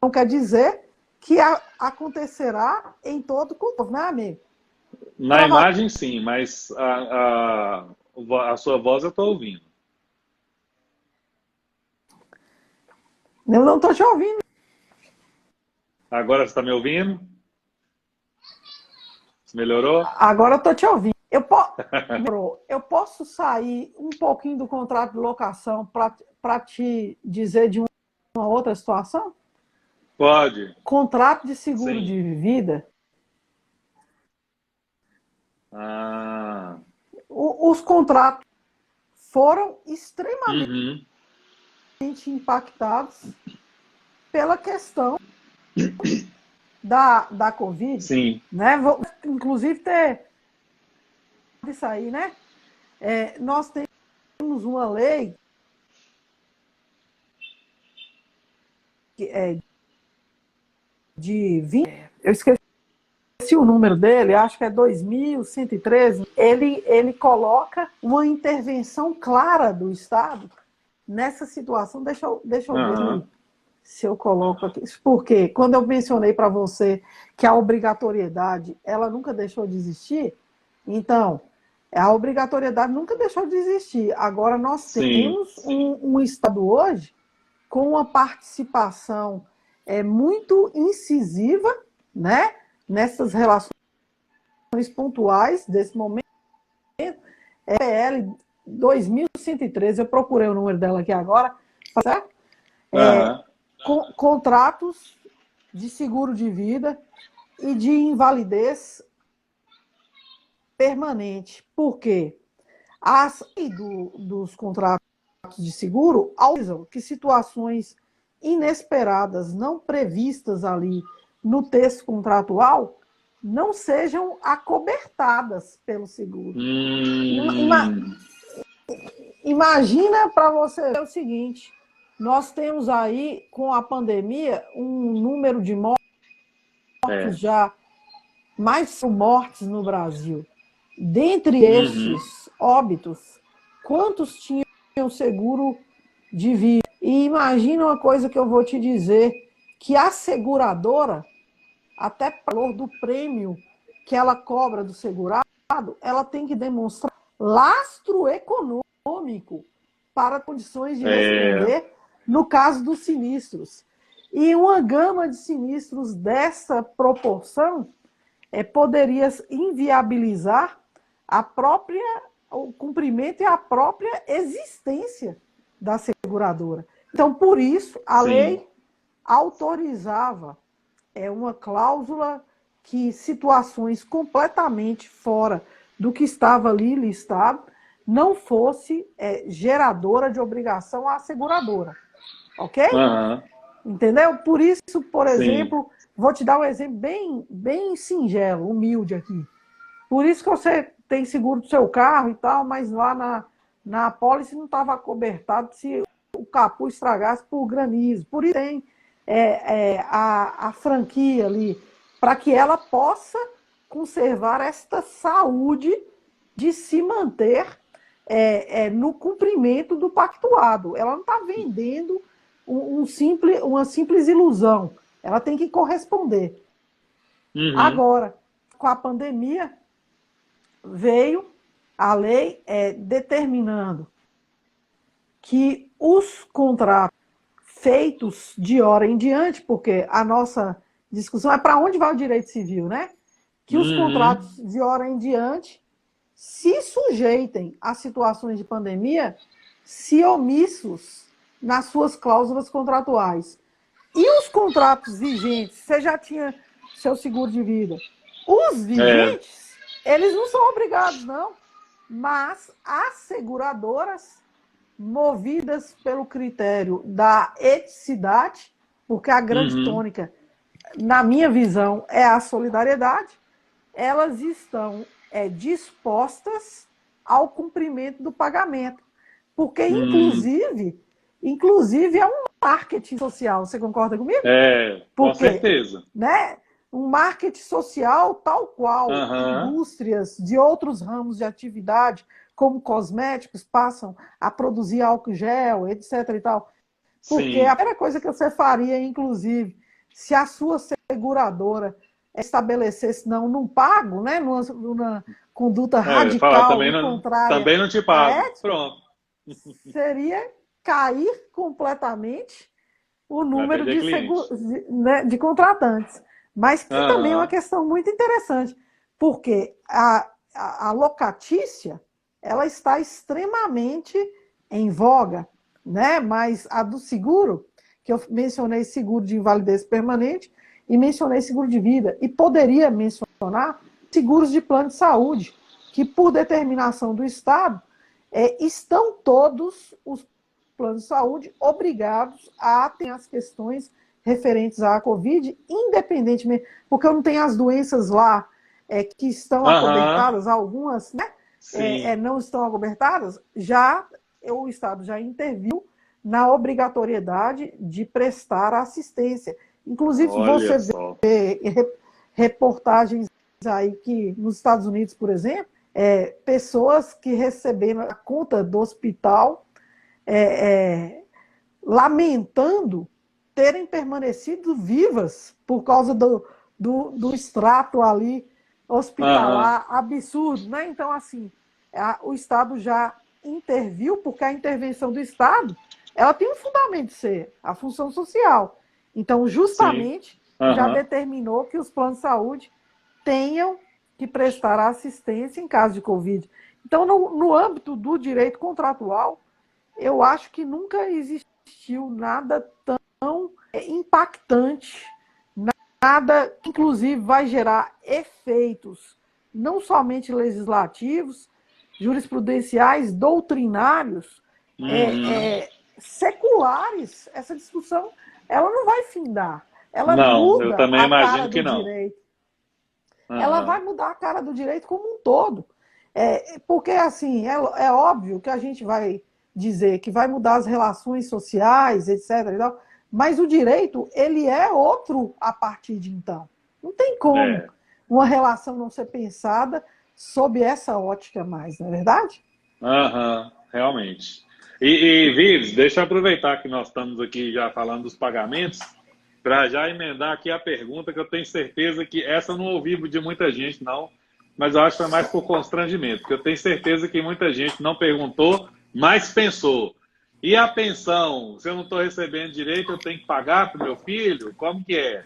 não quer dizer que acontecerá em todo contorno, né, amigo? Na imagem, sim, mas a sua voz eu estou ouvindo. Eu não estou te ouvindo. Agora você está me ouvindo? Melhorou? Agora eu estou te ouvindo. Eu posso sair um pouquinho do contrato de locação para te dizer de uma outra situação? Pode. Contrato de seguro de vida. Os contratos foram extremamente impactados pela questão da Covid. Sim. Né? Vou, inclusive, ter isso aí, né? Nós temos uma lei de 20. Eu esqueci o número dele, acho que é 2113. Ele coloca uma intervenção clara do Estado nessa situação. Deixa eu ver se eu coloco aqui. Porque quando eu mencionei para você que a obrigatoriedade ela nunca deixou de existir, então a obrigatoriedade nunca deixou de existir. Agora nós temos um Estado hoje com uma participação muito incisiva, né, nessas relações pontuais desse momento. PL 2113, eu procurei o número dela aqui agora, certo? Contratos de seguro de vida e de invalidez permanente. Por quê? As dos contratos de seguro autorizam que situações inesperadas, não previstas ali no texto contratual, não sejam acobertadas pelo seguro. Imagina para você o seguinte: nós temos aí, com a pandemia, um número de mortes já, mais mortes no Brasil. Dentre estes óbitos, quantos tinham seguro de vida? E imagina uma coisa que eu vou te dizer, que a seguradora, até pelo valor do prêmio que ela cobra do segurado, ela tem que demonstrar lastro econômico para condições de responder no caso dos sinistros. E uma gama de sinistros dessa proporção poderia inviabilizar o cumprimento e a própria existência da seguradora. Então, por isso, a lei autorizava uma cláusula que situações completamente fora do que estava ali listado não fosse geradora de obrigação à seguradora. Ok? Entendeu? Por isso, por exemplo, vou te dar um exemplo bem singelo, humilde aqui. Por isso que você tem seguro do seu carro e tal, mas lá na apólice não estava cobertado se capu estragasse por granizo. Por isso tem a franquia ali, para que ela possa conservar esta saúde de se manter no cumprimento do pactuado. Ela não está vendendo uma simples ilusão. Ela tem que corresponder. Uhum. Agora, com a pandemia, veio a lei determinando que os contratos feitos de hora em diante, porque a nossa discussão é para onde vai o direito civil, né? Que os contratos de hora em diante se sujeitem a situações de pandemia se omissos nas suas cláusulas contratuais. E os contratos vigentes, você já tinha seu seguro de vida. Os vigentes, eles não são obrigados, não. Mas as seguradoras, movidas pelo critério da eticidade, porque a grande tônica, na minha visão, é a solidariedade, elas estão dispostas ao cumprimento do pagamento. Porque, inclusive, é um marketing social. Você concorda comigo? Com certeza. Né? Um marketing social tal qual indústrias de outros ramos de atividade, como cosméticos, passam a produzir álcool gel, etc. e tal. Porque a primeira coisa que você faria, inclusive, se a sua seguradora estabelecesse não pago, né, numa conduta radical e contrária também não te pago. Pronto. Seria cair completamente o número de contratantes. Mas que também é uma questão muito interessante, porque a locatícia ela está extremamente em voga, né? Mas a do seguro, que eu mencionei seguro de invalidez permanente e mencionei seguro de vida, e poderia mencionar seguros de plano de saúde, que por determinação do Estado estão todos os planos de saúde obrigados a ter as questões referentes à Covid, independentemente, porque eu não tenho as doenças lá que estão acobertadas, algumas, né? Não estão acobertadas, o Estado já interviu na obrigatoriedade de prestar assistência. Inclusive, você vê reportagens aí que nos Estados Unidos, por exemplo, pessoas que receberam a conta do hospital lamentando terem permanecido vivas por causa do extrato ali hospitalar absurdo, né? Então, assim, o Estado já interviu, porque a intervenção do Estado ela tem um fundamento de ser a função social. Então, justamente, já determinou que os planos de saúde tenham que prestar assistência em caso de Covid. Então, no âmbito do direito contratual, eu acho que nunca existiu nada tão impactante, nada que, inclusive, vai gerar efeitos não somente legislativos, jurisprudenciais, doutrinários, seculares. Essa discussão ela não vai findar. Ela muda eu também imagino que não. Direito. Ela vai mudar a cara do direito como um todo. Porque, assim, é óbvio que a gente vai dizer que vai mudar as relações sociais, etc. e tal, mas o direito, ele é outro a partir de então. Não tem como uma relação não ser pensada sob essa ótica mais, não é verdade? Realmente. E Vives, deixa eu aproveitar que nós estamos aqui já falando dos pagamentos, para já emendar aqui a pergunta, que eu tenho certeza que essa eu não ouvi de muita gente, não, mas eu acho que foi mais por constrangimento, porque eu tenho certeza que muita gente não perguntou, mas pensou. E a pensão? Se eu não estou recebendo direito, eu tenho que pagar para o meu filho? Como que é?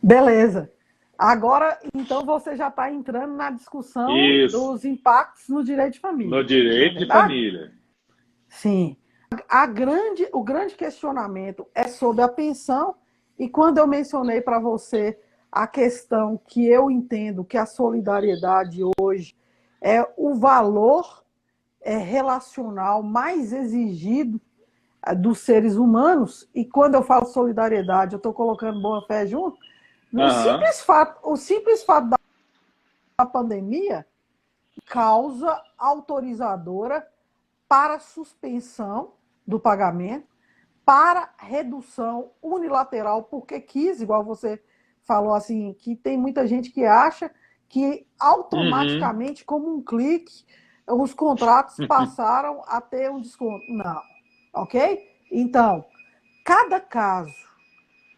Beleza. Agora, então, você já está entrando na discussão dos impactos no direito de família. No direito de família. Sim. O grande questionamento é sobre a pensão, e quando eu mencionei para você a questão que eu entendo que a solidariedade hoje é o valor relacional mais exigido dos seres humanos, e quando eu falo solidariedade, eu estou colocando boa-fé junto, o simples fato da pandemia causa autorizadora para suspensão do pagamento para redução unilateral, porque quis, igual você falou assim, que tem muita gente que acha que automaticamente, como um clique, os contratos passaram a ter um desconto. Não, ok? Então, cada caso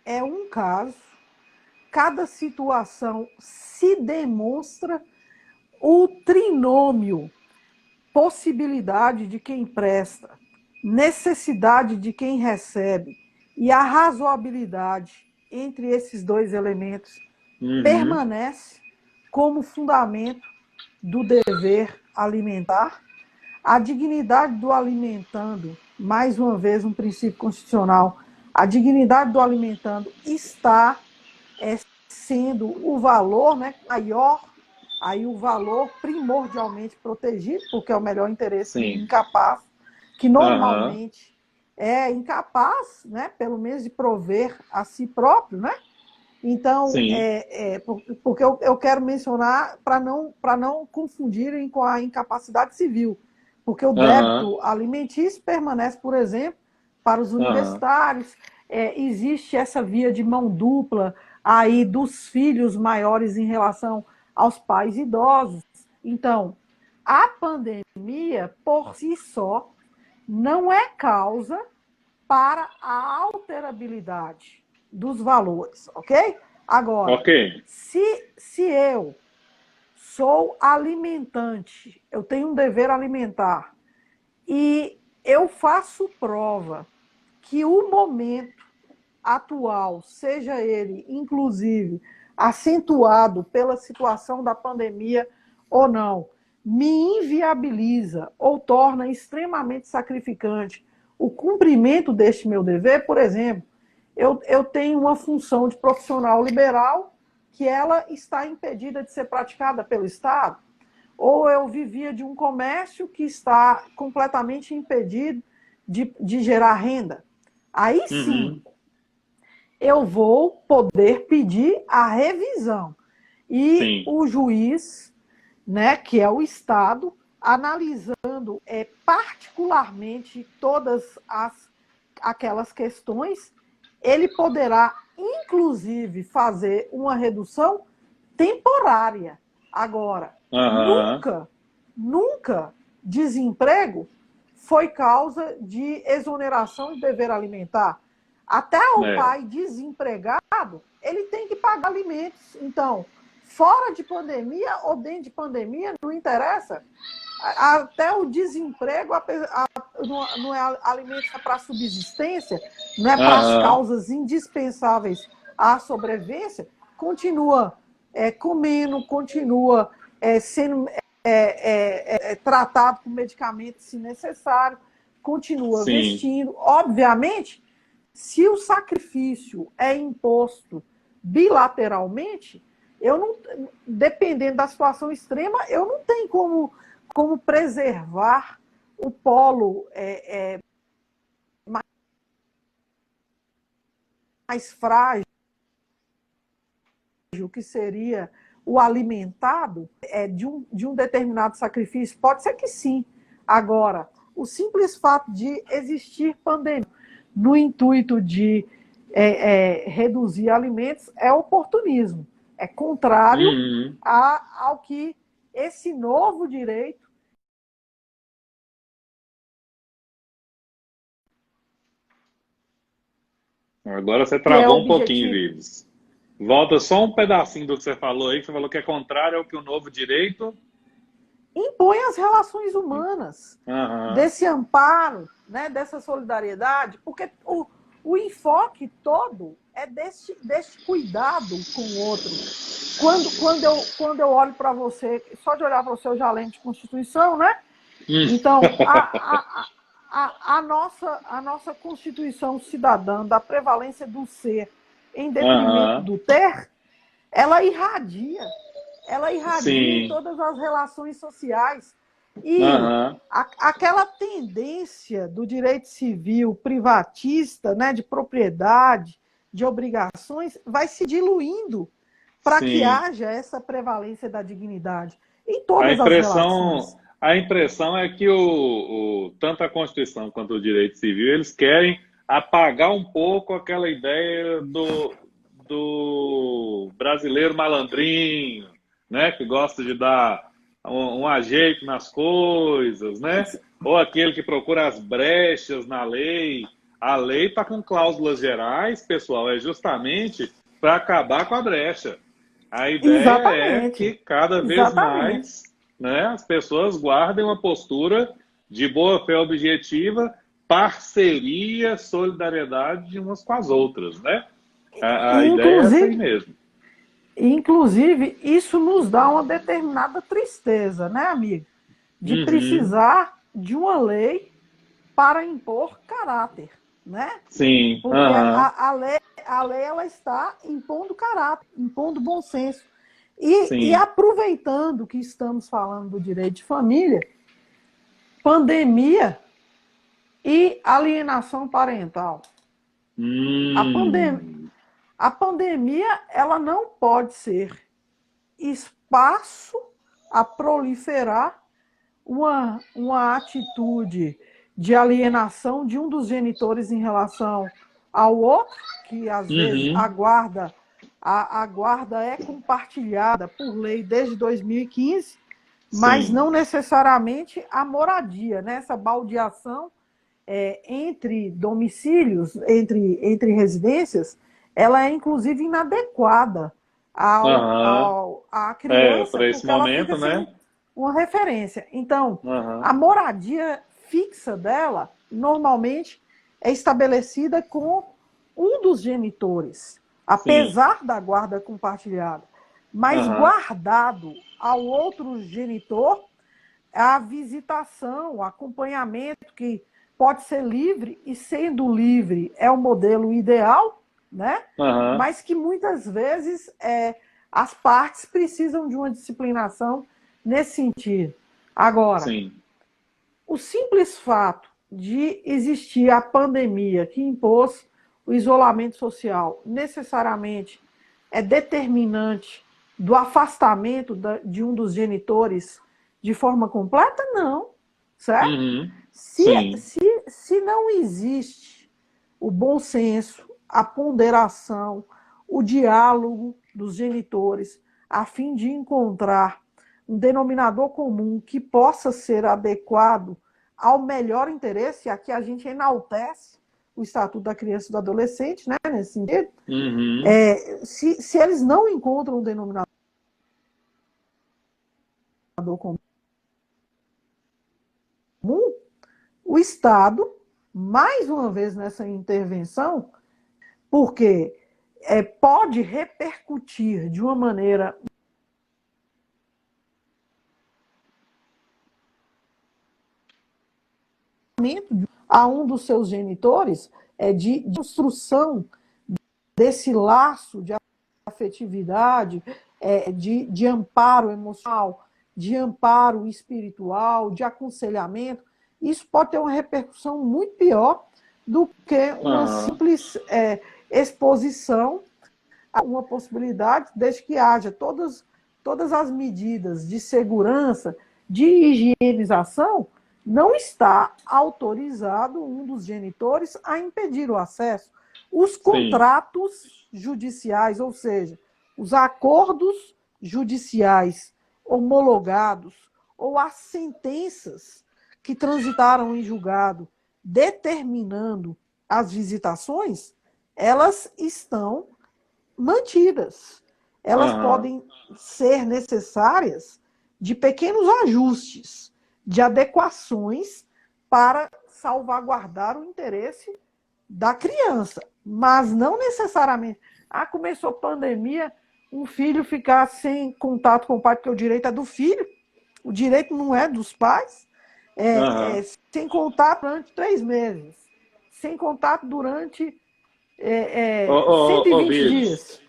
é um caso, cada situação se demonstra o trinômio, possibilidade de quem presta, necessidade de quem recebe e a razoabilidade entre esses dois elementos permanece como fundamento do dever alimentar. A dignidade do alimentando, mais uma vez um princípio constitucional, a dignidade do alimentando está sendo o valor, né, maior, aí o valor primordialmente protegido, porque é o melhor interesse do incapaz, que normalmente é incapaz, né, pelo menos de prover a si próprio, né? Então, porque eu quero mencionar para não confundirem com a incapacidade civil, porque o débito alimentício permanece, por exemplo, para os universitários, existe essa via de mão dupla aí dos filhos maiores em relação aos pais idosos. Então, a pandemia, por si só, não é causa para a alterabilidade dos valores, ok? Agora, se eu sou alimentante, eu tenho um dever alimentar, e eu faço prova que o momento atual, seja ele, inclusive, acentuado pela situação da pandemia ou não, me inviabiliza ou torna extremamente sacrificante o cumprimento deste meu dever, por exemplo, eu tenho uma função de profissional liberal que ela está impedida de ser praticada pelo Estado, ou eu vivia de um comércio que está completamente impedido de gerar renda. Aí sim, eu vou poder pedir a revisão. E o juiz, né, que é o Estado, analisando particularmente todas aquelas questões, ele poderá, inclusive, fazer uma redução temporária. Agora, nunca desemprego foi causa de exoneração de dever alimentar. Até o pai desempregado, ele tem que pagar alimentos. Então, fora de pandemia ou dentro de pandemia, não interessa. Até o desemprego não é alimento para subsistência, não é para as causas indispensáveis à sobrevivência, continua comendo, continua sendo tratado com medicamentos se necessário, continua vestindo. Obviamente, se o sacrifício é imposto bilateralmente, dependendo da situação extrema, eu não tenho como preservar o polo mais frágil, que seria o alimentado, de um determinado sacrifício. Pode ser que sim. Agora, o simples fato de existir pandemia no intuito de reduzir alimentos é oportunismo. É contrário ao que esse novo direito. Agora você travou um pouquinho, Vives. Volta só um pedacinho do que você falou aí, que você falou que é contrário ao que o novo direito impõe às relações humanas, desse amparo, né, dessa solidariedade, porque o enfoque todo é deste cuidado com o outro. Quando eu olho para você, só de olhar para você eu já lembro de Constituição, né? Então, a nossa Constituição cidadã, da prevalência do ser em detrimento do ter, ela irradia em todas as relações sociais. E aquela tendência do direito civil privatista, né, de propriedade, de obrigações, vai se diluindo para que haja essa prevalência da dignidade em todas as relações. a impressão é que tanto a Constituição quanto o direito civil, eles querem apagar um pouco aquela ideia do brasileiro malandrinho, né? Que gosta de dar um ajeito nas coisas, né? Ou aquele que procura as brechas na lei. A lei está com cláusulas gerais, pessoal, é justamente para acabar com a brecha. A ideia é que cada vez mais, né, as pessoas guardem uma postura de boa-fé objetiva, parceria, solidariedade umas com as outras, né? A ideia é essa aí mesmo. Inclusive, isso nos dá uma determinada tristeza, né, amigo? De precisar de uma lei para impor caráter, né? Sim. Porque a lei ela está impondo caráter, impondo bom senso. E aproveitando que estamos falando do direito de família, pandemia e alienação parental. A pandemia ela não pode ser espaço a proliferar uma atitude de alienação de um dos genitores em relação ao outro, que às vezes a guarda é compartilhada por lei desde 2015, mas não necessariamente a moradia, né? Essa baldeação entre domicílios, entre residências, ela é inclusive inadequada à criança, para esse momento, né? Uma referência. Então, a moradia fixa dela, normalmente, é estabelecida com um dos genitores, apesar da guarda compartilhada. Mas guardado ao outro genitor, a visitação, o acompanhamento, que pode ser livre, e sendo livre é o modelo ideal, né? Mas que muitas vezes as partes precisam de uma disciplinação nesse sentido. Agora, o simples fato de existir a pandemia que impôs o isolamento social necessariamente é determinante do afastamento de um dos genitores de forma completa? Não. Certo? Se não existe o bom senso, a ponderação, o diálogo dos genitores, a fim de encontrar um denominador comum que possa ser adequado ao melhor interesse, e aqui a gente enaltece o Estatuto da Criança e do Adolescente, né, nesse sentido, se eles não encontram um denominador comum, o Estado, mais uma vez nessa intervenção, porque pode repercutir de uma maneira a um dos seus genitores, de construção desse laço de afetividade, de amparo emocional, de amparo espiritual, de aconselhamento. Isso pode ter uma repercussão muito pior do que uma simples exposição a uma possibilidade, desde que haja todas as medidas de segurança, de higienização. Não está autorizado um dos genitores a impedir o acesso. Os contratos judiciais, ou seja, os acordos judiciais homologados ou as sentenças que transitaram em julgado determinando as visitações, elas estão mantidas. Elas podem ser necessárias de pequenos ajustes, de adequações para salvaguardar o interesse da criança, mas não necessariamente. Começou pandemia, um filho ficar sem contato com o pai, porque o direito é do filho, o direito não é dos pais, sem contato durante 3 meses, sem contato durante 120 dias.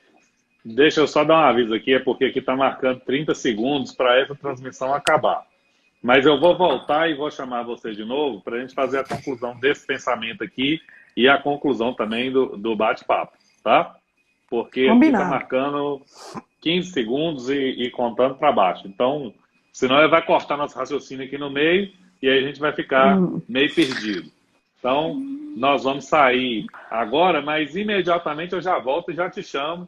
Deixa eu só dar um aviso aqui, porque aqui está marcando 30 segundos para essa transmissão acabar. Mas eu vou voltar e vou chamar você de novo para a gente fazer a conclusão desse pensamento aqui e a conclusão também do bate-papo, tá? Porque aqui está marcando 15 segundos e contando para baixo. Então, Senão ele vai cortar nosso raciocínio aqui no meio e aí a gente vai ficar meio perdido. Então, nós vamos sair agora, mas imediatamente eu já volto e já te chamo